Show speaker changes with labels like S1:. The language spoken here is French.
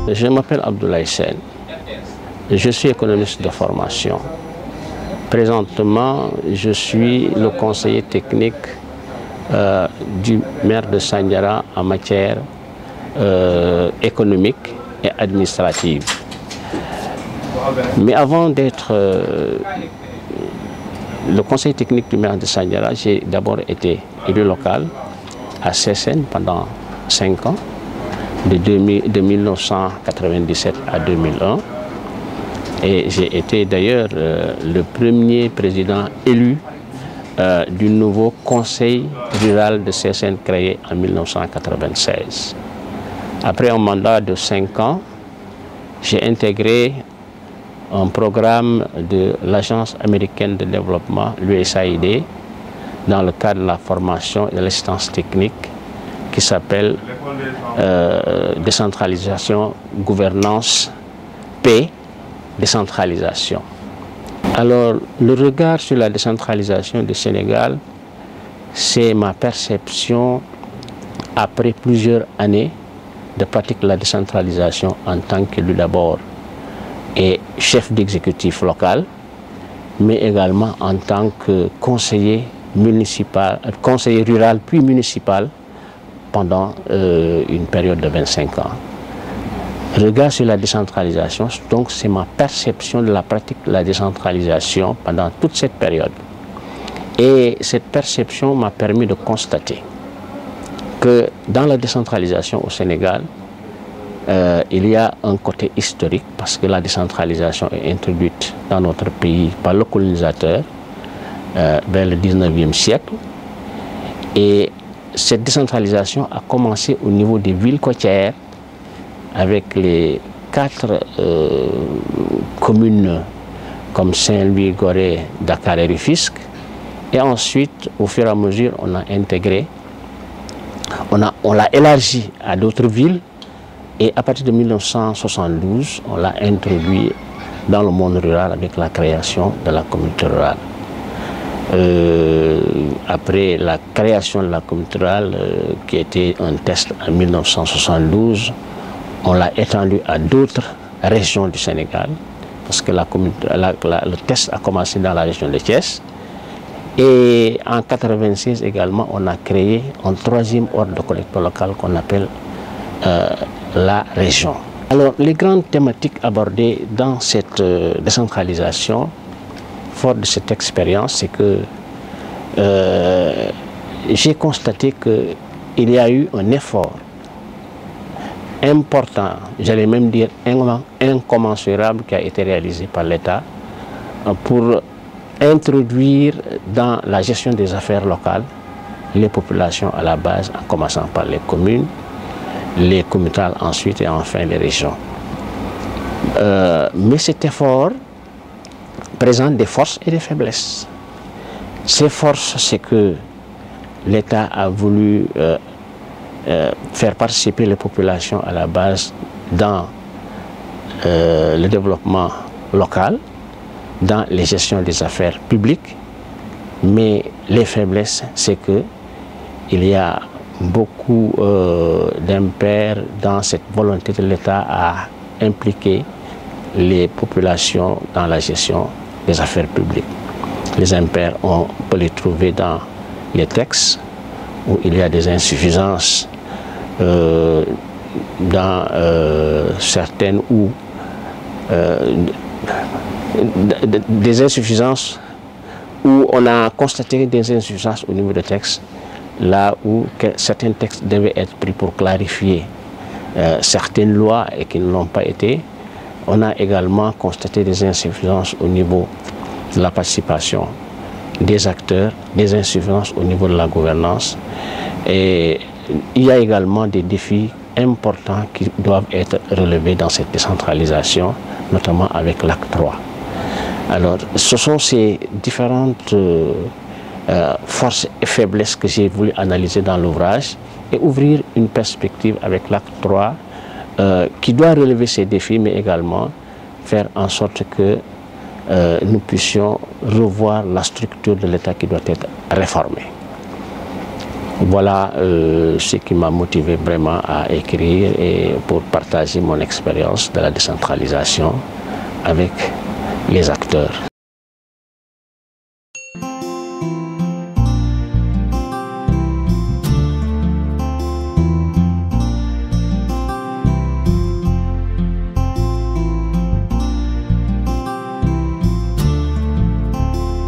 S1: Je m'appelle Abdoulaye Sène. Je suis économiste de formation. Présentement, je suis le conseiller technique du maire de Sandiara en matière économique et administrative. Mais avant d'être le conseiller technique du maire de Sandiara, j'ai d'abord été élu local à Sessène pendant 5 ans, de 1997 à 2001. Et j'ai été d'ailleurs le premier président élu du nouveau conseil rural de Sessène créé en 1996. Après un mandat de 5 ans, j'ai intégré un programme de l'Agence américaine de développement, l'USAID, dans le cadre de la formation et de l'assistance technique qui s'appelle décentralisation, gouvernance, paix, décentralisation. Alors, le regard sur la décentralisation du Sénégal, c'est ma perception après plusieurs années de pratique de la décentralisation en tant qu'élu d'abord et chef d'exécutif local, mais également en tant que conseiller municipal, conseiller rural puis municipal pendant une période de 25 ans. Regard sur la décentralisation, donc c'est ma perception de la pratique de la décentralisation pendant toute cette période. Et cette perception m'a permis de constater que dans la décentralisation au Sénégal, il y a un côté historique parce que la décentralisation est introduite dans notre pays par le colonisateur vers le 19e siècle. Et cette décentralisation a commencé au niveau des villes côtières avec les 4 communes comme Saint-Louis, Gorée, Dakar et Rufisque. Et ensuite, au fur et à mesure, on a intégré, on l'a élargi à d'autres villes. Et à partir de 1972, on l'a introduit dans le monde rural avec la création de la communauté rurale. Après la création de la communauté rurale, qui était un test en 1972, on l'a étendu à d'autres régions du Sénégal, parce que le test a commencé dans la région de Thiès. Et en 1996 également, on a créé un 3e ordre de collecte locale qu'on appelle la région. Alors, les grandes thématiques abordées dans cette décentralisation, fort de cette expérience, c'est que j'ai constaté qu'il y a eu un effort important, j'allais même dire incommensurable, qui a été réalisé par l'État pour introduire dans la gestion des affaires locales les populations à la base, en commençant par les communes, les communautés ensuite et enfin les régions. Mais cet effort présente des forces et des faiblesses. Ces forces, c'est que l'État a voulu faire participer les populations à la base dans le développement local, dans les gestions des affaires publiques, mais les faiblesses, c'est que il y a beaucoup d'impairs dans cette volonté de l'État à impliquer les populations dans la gestion des affaires publiques. Les impairs, on peut les trouver dans les textes où il y a des insuffisances, dans certaines où des insuffisances où on a constaté des insuffisances au niveau des textes, là où certains textes devaient être pris pour clarifier certaines lois et qui ne l'ont pas été. On a également constaté des insuffisances au niveau de la participation des acteurs, des insuffisances au niveau de la gouvernance. Et il y a également des défis importants qui doivent être relevés dans cette décentralisation, notamment avec l'acte 3. Alors, ce sont ces différentes forces et faiblesses que j'ai voulu analyser dans l'ouvrage et ouvrir une perspective avec l'acte 3 qui doit relever ces défis, mais également faire en sorte que nous puissions revoir la structure de l'État qui doit être réformée. Voilà ce qui m'a motivé vraiment à écrire et pour partager mon expérience de la décentralisation avec les acteurs.